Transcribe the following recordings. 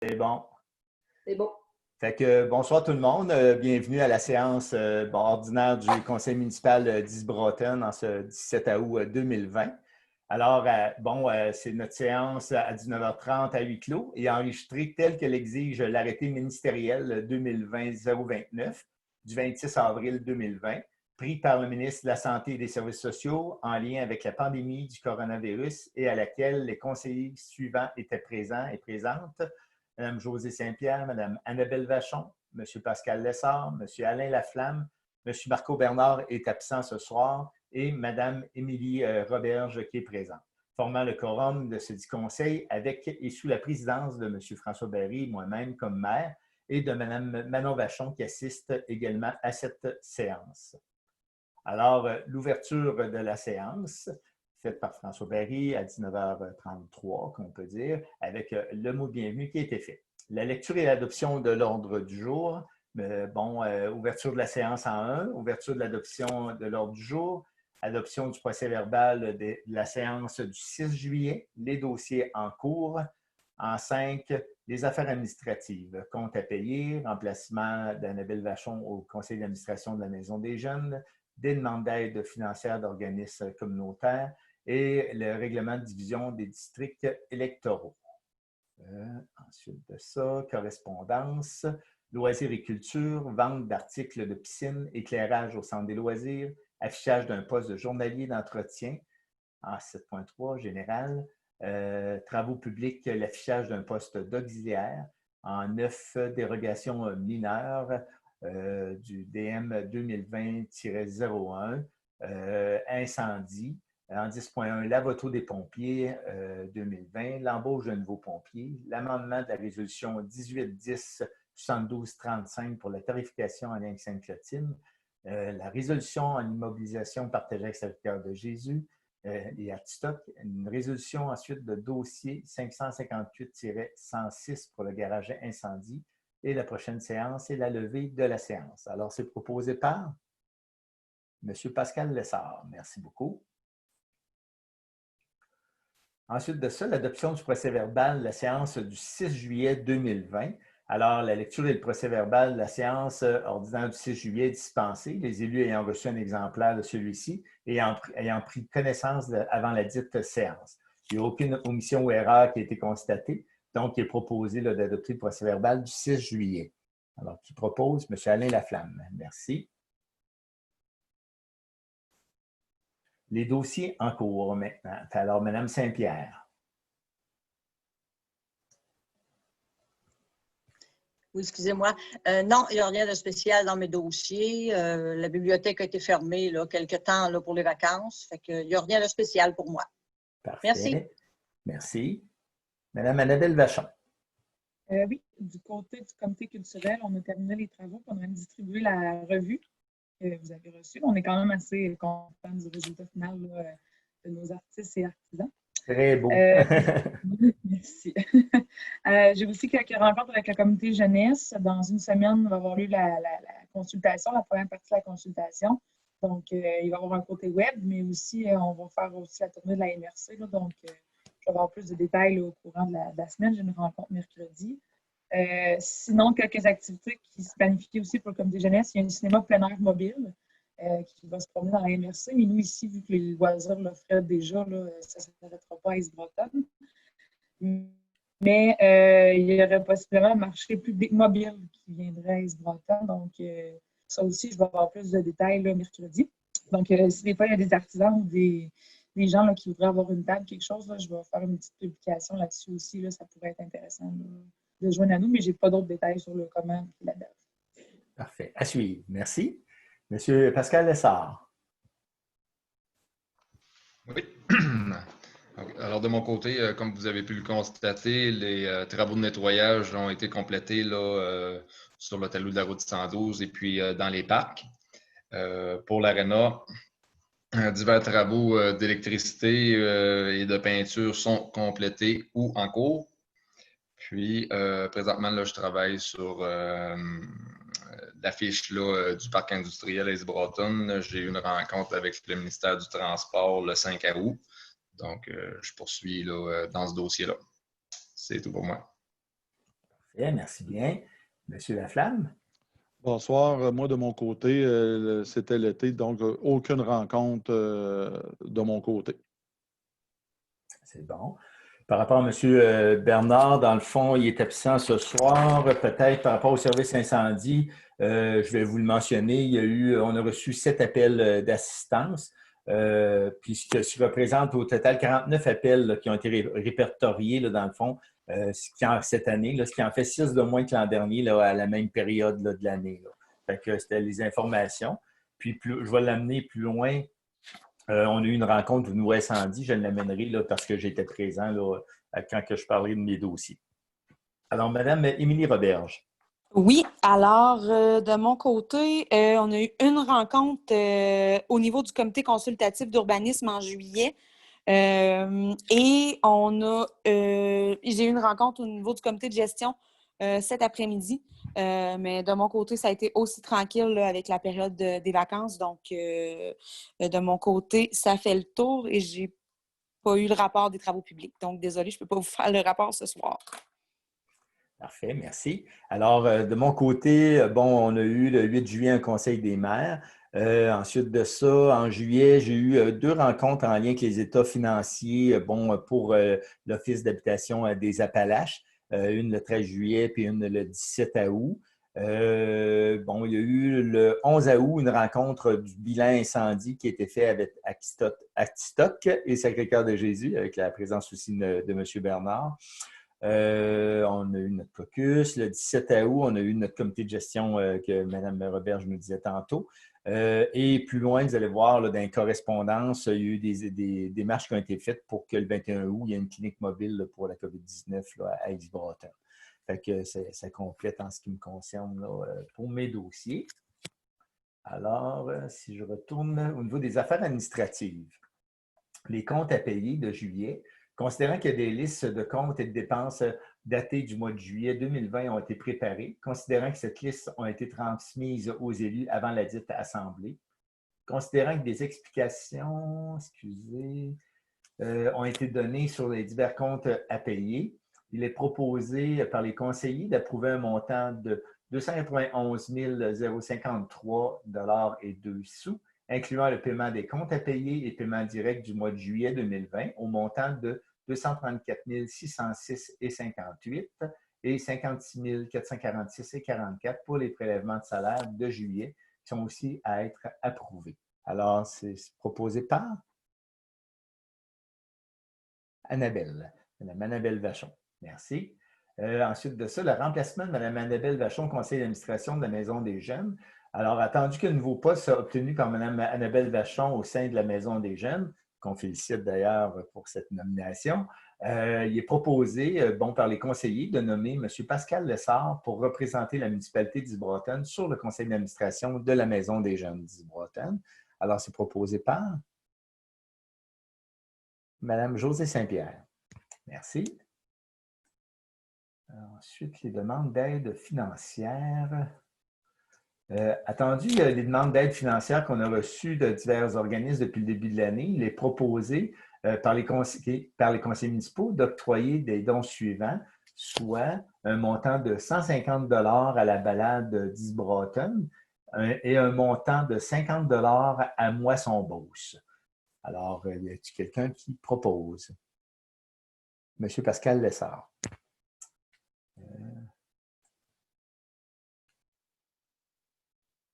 C'est bon. C'est bon. Fait que bonsoir tout le monde. Bienvenue à la séance ordinaire du Conseil municipal d'East-Broughton en ce 17 août 2020. Alors, c'est notre séance à 19h30 à huis clos et enregistrée telle que l'exige l'arrêté ministériel 2020-029 du 26 avril 2020, pris par le ministre de la Santé et des Services sociaux en lien avec la pandémie du coronavirus et à laquelle les conseillers suivants étaient présents et présentes. Mme Josée Saint-Pierre, Mme Annabelle Vachon, M. Pascal Lessard, M. Alain Laflamme, M. Marco Bernard est absent ce soir et Mme Émilie Roberge qui est présente. Formant le quorum de ce dit conseil avec et sous la présidence de M. François Barry, moi-même comme maire, et de Mme Manon Vachon qui assiste également à cette séance. Alors, l'ouverture de la séance, faite par François Barry à 19h33, qu'on peut dire, avec le mot de bienvenue qui a été fait. La lecture et l'adoption de l'ordre du jour. Ouverture de la séance en 1, ouverture de l'adoption de l'ordre du jour, adoption du procès-verbal de la séance du 6 juillet, les dossiers en cours. En 5, les affaires administratives, comptes à payer, remplacement d'Annabelle Vachon au conseil d'administration de la Maison des jeunes, des demandes d'aide financière d'organismes communautaires et le règlement de division des districts électoraux. Ensuite de ça, correspondance, loisirs et culture, vente d'articles de piscine, éclairage au centre des loisirs, affichage d'un poste de journalier d'entretien. En 7.3, général, travaux publics, l'affichage d'un poste d'auxiliaire. En 9, dérogation mineure du DM 2020-01, incendie. En 10.1, la voto des pompiers 2020, l'embauche de nouveaux pompiers, l'amendement de la résolution 1810-7235 pour la tarification en ligne Sainte-Clotilde, la résolution en immobilisation partagée avec serviteurs de Jésus et Artistoc, une résolution ensuite de dossier 558-106 pour le garage incendie et la prochaine séance est la levée de la séance. Alors, c'est proposé par M. Pascal Lessard. Merci beaucoup. Ensuite de ça, l'adoption du procès-verbal de la séance du 6 juillet 2020. Alors, la lecture et le procès-verbal de la séance ordinaire du 6 juillet est dispensée, les élus ayant reçu un exemplaire de celui-ci et ayant pris connaissance avant la dite séance. Il n'y a aucune omission ou erreur qui a été constatée, donc il est proposé d'adopter le procès-verbal du 6 juillet. Alors, qui propose? M. Alain Laflamme. Merci. Les dossiers en cours maintenant. Alors, Mme Saint-Pierre. Oui, excusez-moi. Non, il n'y a rien de spécial dans mes dossiers. La bibliothèque a été fermée quelque temps là, pour les vacances. Fait qu'il n'y a rien de spécial pour moi. Parfait. Merci. Merci. Mme Annabelle Vachon. Oui, du côté du comité culturel, on a terminé les travaux. On a même distribué la revue que vous avez reçue. On est quand même assez contents du résultat final là, de nos artistes et artisans. Très beau. Merci. J'ai aussi quelques rencontres avec le comité jeunesse. Dans une semaine, va avoir lieu la consultation, la première partie de la consultation. Donc, il va y avoir un côté web, mais aussi, on va faire aussi la tournée de la MRC. Là, donc, je vais avoir plus de détails là, au courant de la semaine. J'ai une rencontre mercredi. Sinon, quelques activités qui se planifient aussi pour le comité jeunesse. Il y a un cinéma plein air mobile qui va se promener dans la MRC. Mais nous, ici, vu que les loisirs l'offraient déjà, là, ça ne s'arrêtera pas à East-Broughton. Mais il y aurait possiblement un marché public mobile qui viendrait à East-Broughton. Donc, ça aussi, je vais avoir plus de détails là, mercredi. Donc, si des fois, il y a des artisans ou des gens là, qui voudraient avoir une table, quelque chose, là, je vais faire une petite publication là-dessus aussi. Là, ça pourrait être intéressant là, de joindre à nous, mais je n'ai pas d'autres détails sur le comment et la date. Parfait. À suivre. Merci. Monsieur Pascal Lessard. Oui. Alors, de mon côté, comme vous avez pu le constater, les travaux de nettoyage ont été complétés là, sur le talus de la route 112 et puis dans les parcs. Pour l'aréna, divers travaux d'électricité et de peinture sont complétés ou en cours. Puis, présentement, là, je travaille sur l'affiche du parc industriel à East-Broughton. J'ai eu une rencontre avec le ministère du Transport le 5 août. Donc, je poursuis là, dans ce dossier-là. C'est tout pour moi. Parfait, merci bien. Monsieur Laflamme? Bonsoir. Moi, de mon côté, c'était l'été, donc aucune rencontre de mon côté. C'est bon. Par rapport à M. Bernard, dans le fond, il est absent ce soir. Peut-être par rapport au service incendie, je vais vous le mentionner, on a reçu 7 appels d'assistance, puis ce qui représente au total 49 appels là, qui ont été répertoriés là, dans le fond cette année, là, ce qui en fait 6 de moins que l'an dernier là, à la même période là, de l'année. Fait que c'était les informations. Puis je vais l'amener plus loin. On a eu une rencontre du nouveau incendie. Je l'amènerai là, parce que j'étais présent là, quand que je parlais de mes dossiers. Alors, Mme Émilie Roberge. Oui, alors de mon côté, on a eu une rencontre au niveau du comité consultatif d'urbanisme en juillet. Et j'ai eu une rencontre au niveau du comité de gestion cet après-midi. Mais de mon côté, ça a été aussi tranquille là, avec la période des vacances. Donc, de mon côté, ça fait le tour et je n'ai pas eu le rapport des travaux publics. Donc, désolée, je ne peux pas vous faire le rapport ce soir. Parfait, merci. Alors, de mon côté, on a eu le 8 juillet un conseil des maires. Ensuite de ça, en juillet, j'ai eu 2 rencontres en lien avec les états financiers pour l'Office d'habitation des Appalaches, une le 13 juillet puis une le 17 août. Il y a eu le 11 août une rencontre du bilan incendie qui a été fait avec Actistoc et Sacré-Cœur de Jésus, avec la présence aussi de M. Bernard. On a eu notre caucus. Le 17 août, on a eu notre comité de gestion que Mme Roberge nous disait tantôt. Et plus loin, vous allez voir, là, dans les correspondances, il y a eu des démarches qui ont été faites pour que le 21 août, il y ait une clinique mobile là, pour la COVID-19 là, à Aix-Bretton. Fait que ça complète en ce qui me concerne là, pour mes dossiers. Alors, si je retourne au niveau des affaires administratives, les comptes à payer de juillet, considérant que des listes de comptes et de dépenses datées du mois de juillet 2020 ont été préparées, considérant que ces listes ont été transmises aux élus avant la dite assemblée, considérant que des explications, ont été données sur les divers comptes à payer, il est proposé par les conseillers d'approuver un montant de 291 053 $2, incluant le paiement des comptes à payer et paiement direct du mois de juillet 2020 au montant de 234 606,58 et 56 446,44 pour les prélèvements de salaire de juillet qui sont aussi à être approuvés. Alors, c'est proposé par Mme Annabelle Vachon. Merci. Ensuite de ça, le remplacement de Mme Annabelle Vachon, conseil d'administration de la Maison des Jeunes. Alors, attendu que le nouveau poste soit obtenu par Mme Annabelle Vachon au sein de la Maison des Jeunes, qu'on félicite d'ailleurs pour cette nomination, il est proposé par les conseillers de nommer M. Pascal Lessard pour représenter la municipalité d'Isbretton sur le conseil d'administration de la Maison des Jeunes d'Isbretton. Alors, c'est proposé par Mme Josée Saint-Pierre. Merci. Ensuite, les demandes d'aide financière. Attendu les demandes d'aide financière qu'on a reçues de divers organismes depuis le début de l'année, il est proposé par les conseillers municipaux d'octroyer des dons suivants, soit un montant de 150 $ à la balade d'Isbretton et un montant de 50 $ à Moisson-Beauce. Alors, y a-t-il quelqu'un qui propose? M. Pascal Lessard.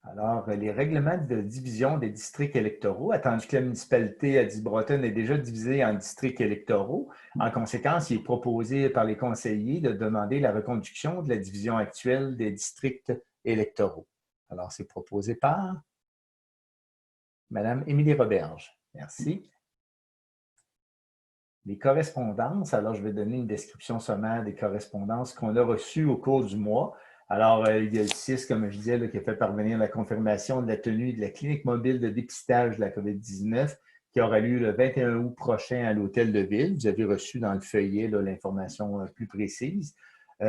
Alors, les règlements de division des districts électoraux, attendu que la municipalité d'Isbretton est déjà divisée en districts électoraux, en conséquence, il est proposé par les conseillers de demander la reconduction de la division actuelle des districts électoraux. Alors, c'est proposé par Mme Émilie Roberge. Merci. Les correspondances, alors je vais donner une description sommaire des correspondances qu'on a reçues au cours du mois. Alors, il y a le 6, comme je disais, là, qui a fait parvenir la confirmation de la tenue de la clinique mobile de dépistage de la COVID-19 qui aura lieu le 21 août prochain à l'Hôtel de Ville. Vous avez reçu dans le feuillet l'information plus précise par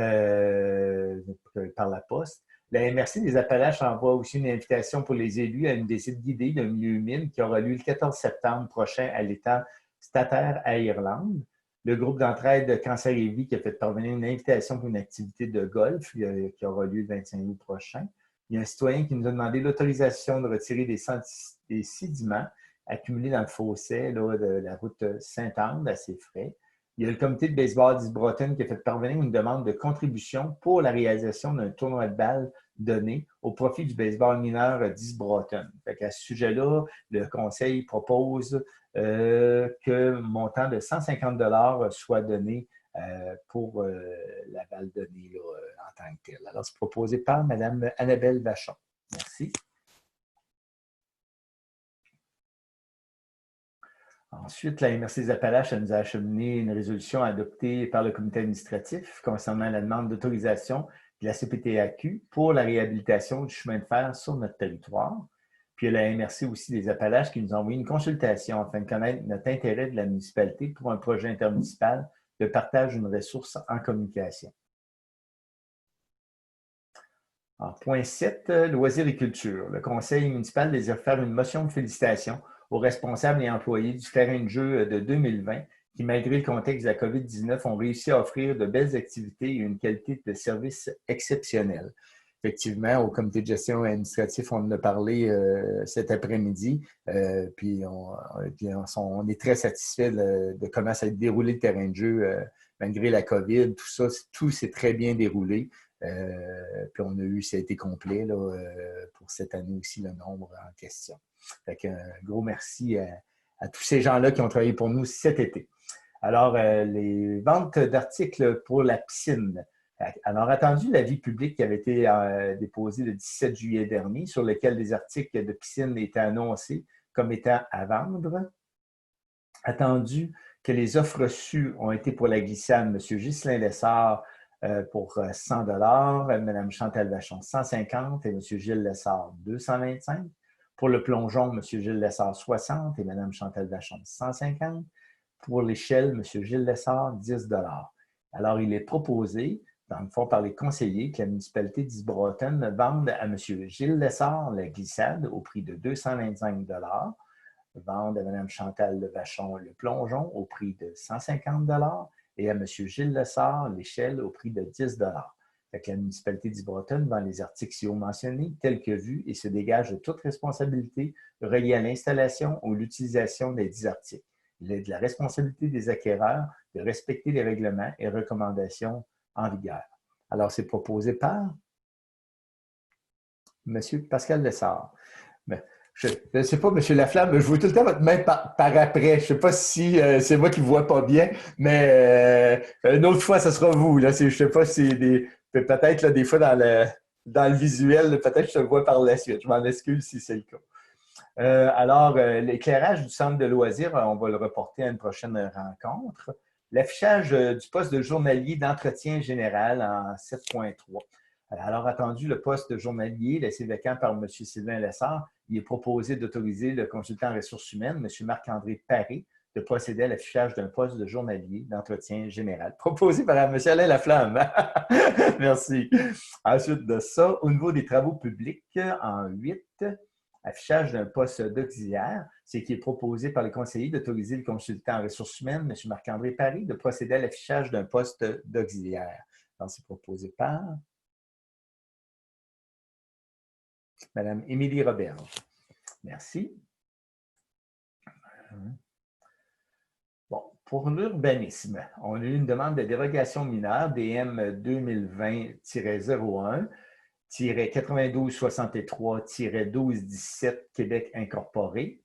la poste. La MRC des Appalaches envoie aussi une invitation pour les élus à une visite guidée d'un milieu humide qui aura lieu le 14 septembre prochain à l'étang Stataire à Irlande. le groupe d'entraide Cancer et Vie qui a fait parvenir une invitation pour une activité de golf qui aura lieu le 25 août prochain. Il y a un citoyen qui nous a demandé l'autorisation de retirer des sédiments accumulés dans le fossé là, de la route Sainte-Anne à ses frais. Il y a le comité de baseball d'Isbrotten qui a fait parvenir une demande de contribution pour la réalisation d'un tournoi de balles donné au profit du baseball mineur d'Isbrotten. À ce sujet-là, le conseil propose que un montant de 150 $ soit donné pour la balle donnée là, en tant que telle. Alors, c'est proposé par Mme Annabelle Vachon. Merci. Ensuite, la MRC des Appalaches nous a acheminé une résolution adoptée par le comité administratif concernant la demande d'autorisation de la CPTAQ pour la réhabilitation du chemin de fer sur notre territoire. Puis il y a la MRC aussi des Appalaches qui nous a envoyé une consultation afin de connaître notre intérêt de la municipalité pour un projet intermunicipal de partage d'une ressource en communication. En point 7, loisirs et culture. Le conseil municipal désire faire une motion de félicitations aux responsables et employés du terrain de jeu de 2020 qui, malgré le contexte de la COVID-19, ont réussi à offrir de belles activités et une qualité de service exceptionnelle. Effectivement, au comité de gestion administratif, on en a parlé cet après-midi, puis on est très satisfait de comment ça a déroulé le terrain de jeu, malgré la COVID, tout s'est très bien déroulé. Puis on a eu, ça a été complet là, pour cette année aussi, le nombre en question. Fait qu'un gros merci à tous ces gens-là qui ont travaillé pour nous cet été. Alors, les ventes d'articles pour la piscine. Alors, attendu l'avis public qui avait été déposé le 17 juillet dernier, sur lequel des articles de piscine étaient annoncés comme étant à vendre. Attendu que les offres reçues ont été pour la glissade, M. Ghislain Lessard pour 100 $, Mme Chantal Vachon 150 et M. Gilles Lessard 225. Pour le plongeon, M. Gilles Lessard 60 et Mme Chantal Vachon 150. Pour l'échelle, M. Gilles Lessard 10 $. Alors, il est proposé, dans le fond, par les conseillers, que la municipalité d'Isbrotten vende à M. Gilles Lessard la glissade au prix de 225 $, vende à Mme Chantal Vachon le plongeon au prix de 150 $ et à M. Gilles Lessard l'échelle au prix de 10 $. Fait que la municipalité d'Isbrotten vend les articles ci-haut mentionnés tels que vus et se dégage de toute responsabilité reliée à l'installation ou l'utilisation des 10 articles. Il est de la responsabilité des acquéreurs de respecter les règlements et recommandations en vigueur. Alors, c'est proposé par M. Pascal Lessard. Je ne sais pas, M. Laflamme, je vois tout le temps votre main par après. Je ne sais pas si c'est moi qui ne vois pas bien, mais une autre fois, ce sera vous. Là. Je ne sais pas si peut-être là, des fois dans le visuel, peut-être que je te le vois par la suite. Je m'en excuse si c'est le cas. Alors, l'éclairage du centre de loisirs, on va le reporter à une prochaine rencontre. L'affichage du poste de journalier d'entretien général en 7.3. Alors, attendu le poste de journalier laissé vacant par M. Sylvain Lessard, il est proposé d'autoriser le consultant en ressources humaines, M. Marc-André Paré, de procéder à l'affichage d'un poste de journalier d'entretien général. Proposé par M. Alain Laflamme. Merci. Ensuite de ça, au niveau des travaux publics, en 8, affichage d'un poste d'auxiliaire, c'est qui est proposé par le conseiller d'autoriser le consultant en ressources humaines, M. Marc-André Paré, de procéder à l'affichage d'un poste d'auxiliaire. Donc, c'est proposé par Mme Émilie Roberge. Merci. Bon, pour l'urbanisme, on a eu une demande de dérogation mineure DM 2020-01, 9263-1217 Québec incorporé.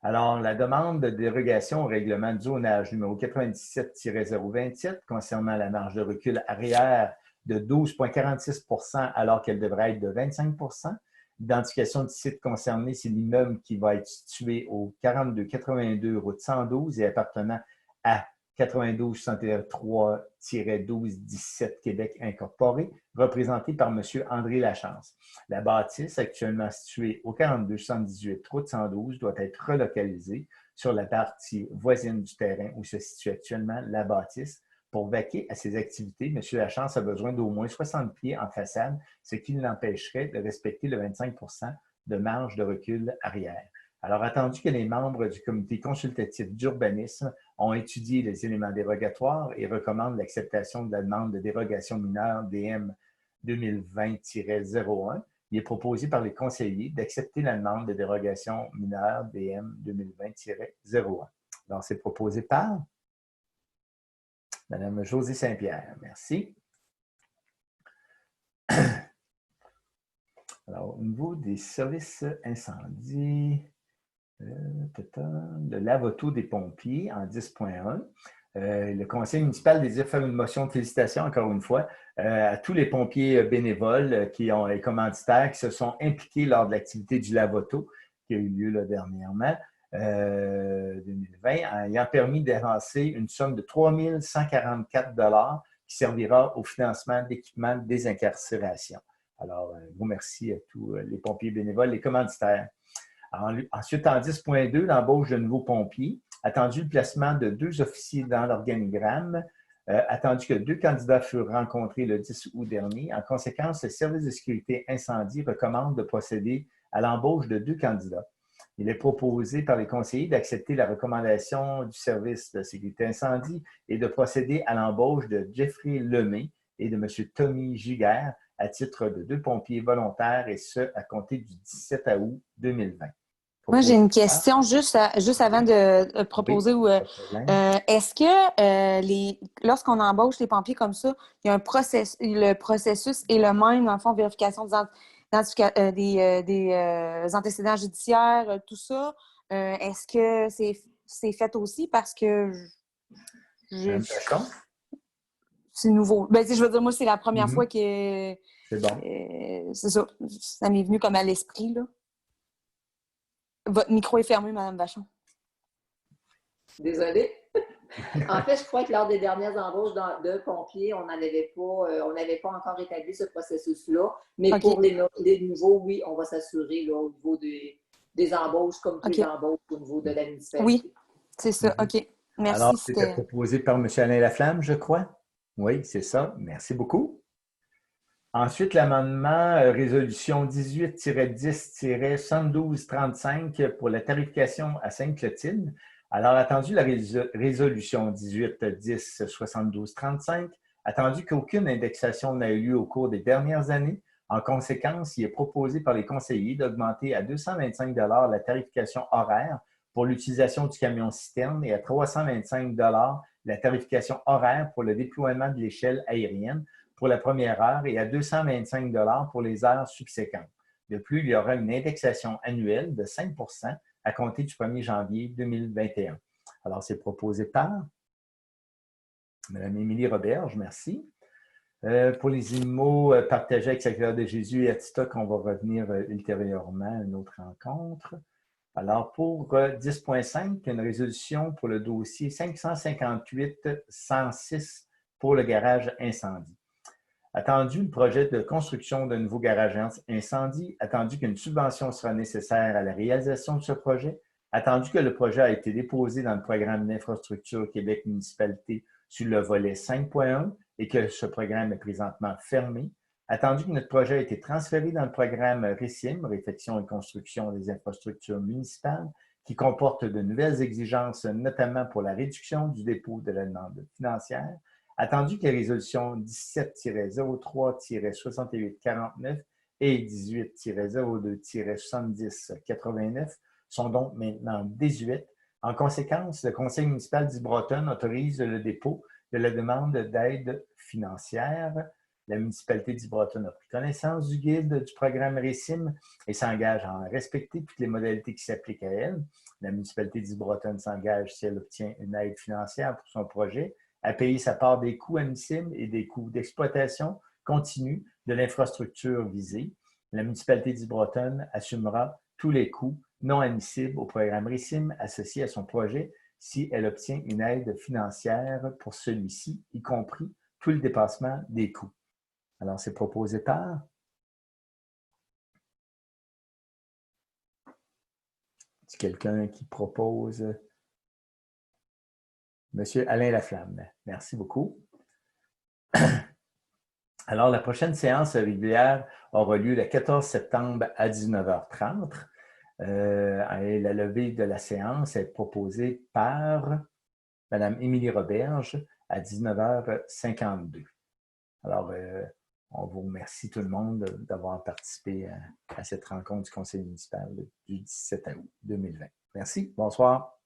Alors, la demande de dérogation au règlement de zonage numéro 97-027 concernant la marge de recul arrière de 12,46 % alors qu'elle devrait être de 25 %. L'identification du site concerné, c'est l'immeuble qui va être situé au 4282 route 112 et appartenant à 9263-1217 Québec incorporé, représenté par M. André Lachance. La bâtisse, actuellement située au 4278 route 112, doit être relocalisée sur la partie voisine du terrain où se situe actuellement la bâtisse. Pour vaquer à ses activités, M. Lachance a besoin d'au moins 60 pieds en façade, ce qui l'empêcherait de respecter le 25 % de marge de recul arrière. Alors, attendu que les membres du comité consultatif d'urbanisme ont étudié les éléments dérogatoires et recommandent l'acceptation de la demande de dérogation mineure DM 2020-01. Il est proposé par les conseillers d'accepter la demande de dérogation mineure DM 2020-01. Donc, c'est proposé par Mme Josée Saint-Pierre. Merci. Alors, au niveau des services incendie, le lave-auto des pompiers en 10.1. Le conseil municipal désire faire une motion de félicitations, encore une fois, à tous les pompiers bénévoles et commanditaires qui se sont impliqués lors de l'activité du lave-auto qui a eu lieu là, dernièrement, 2020, ayant permis d'avancer une somme de 3 144 qui servira au financement d'équipements de désincarcération. Alors, un gros merci à tous les pompiers bénévoles, les commanditaires. Ensuite, en 10.2, l'embauche de nouveaux pompiers. Attendu le placement de 2 officiers dans l'organigramme. Attendu que 2 candidats furent rencontrés le 10 août dernier. En conséquence, le service de sécurité incendie recommande de procéder à l'embauche de 2 candidats. Il est proposé par les conseillers d'accepter la recommandation du service de sécurité incendie et de procéder à l'embauche de Jeffrey Lemay et de M. Tommy Giguère à titre de 2 pompiers volontaires, et ce, à compter du 17 août 2020. Moi, j'ai une question juste avant de proposer. Oui, Est-ce que lorsqu'on embauche les pompiers comme ça, il y a le processus est le même, dans le fond, vérification des antécédents judiciaires, tout ça? Est-ce que c'est fait aussi? Parce que c'est nouveau. Ben, je veux dire, moi, c'est la première fois que... C'est bon. c'est ça. Ça m'est venu comme à l'esprit, là. Votre micro est fermé, Mme Vachon. Désolée. En fait, je crois que lors des dernières embauches de pompiers, on n'avait pas encore établi ce processus-là. Mais pour les nouveaux, oui, on va s'assurer au niveau des embauches, comme toutes les embauches au niveau de la municipalité. Oui, c'est ça. OK. Merci. Alors, c'était proposé par M. Alain Laflamme, je crois. Oui, c'est ça. Merci beaucoup. Ensuite, l'amendement résolution 18-10-7235 pour la tarification à Sainte-Clotilde. Alors, attendu la résolution 18-10-7235, attendu qu'aucune indexation n'a eu lieu au cours des dernières années. En conséquence, il est proposé par les conseillers d'augmenter à 225 la tarification horaire pour l'utilisation du camion-citerne et à 325 la tarification horaire pour le déploiement de l'échelle aérienne pour la première heure et à 225 pour les heures subséquentes. De plus, il y aura une indexation annuelle de 5 à compter du 1er janvier 2021. Alors, c'est proposé par Mme Émilie Roberge, merci. Pour les IMO partagés avec Sacré-Cœur de Jésus et Atistoc, on va revenir ultérieurement à une autre rencontre. Alors, pour 10.5, une résolution pour le dossier 558-106 pour le garage incendie. Attendu le projet de construction d'un nouveau garage incendie, attendu qu'une subvention sera nécessaire à la réalisation de ce projet, attendu que le projet a été déposé dans le programme d'infrastructure Québec municipalité sur le volet 5.1 et que ce programme est présentement fermé, attendu que notre projet a été transféré dans le programme RICIM, Réfection et construction des infrastructures municipales, qui comporte de nouvelles exigences, notamment pour la réduction du dépôt de la demande financière, attendu que les résolutions 17-03-6849 et 18-02-7089 sont donc maintenant désuètes. En conséquence, le conseil municipal d'Isbroton autorise le dépôt de la demande d'aide financière. La municipalité d'Isbroton a pris connaissance du guide du programme RICIM et s'engage à en respecter toutes les modalités qui s'appliquent à elle. La municipalité d'Isbroton s'engage, si elle obtient une aide financière pour son projet, à payer sa part des coûts admissibles et des coûts d'exploitation continue de l'infrastructure visée. La municipalité d'Isbroton assumera tous les coûts non admissibles au programme RICIM associé à son projet si elle obtient une aide financière pour celui-ci, y compris tout le dépassement des coûts. Alors, c'est proposé par est-ce quelqu'un qui propose? Monsieur Alain Laflamme. Merci beaucoup. Alors, la prochaine séance régulière aura lieu le 14 septembre à 19h30. La levée de la séance est proposée par Mme Émilie Roberge, à 19h52. Alors, on vous remercie tout le monde d'avoir participé à cette rencontre du Conseil municipal du 17 août 2020. Merci. Bonsoir.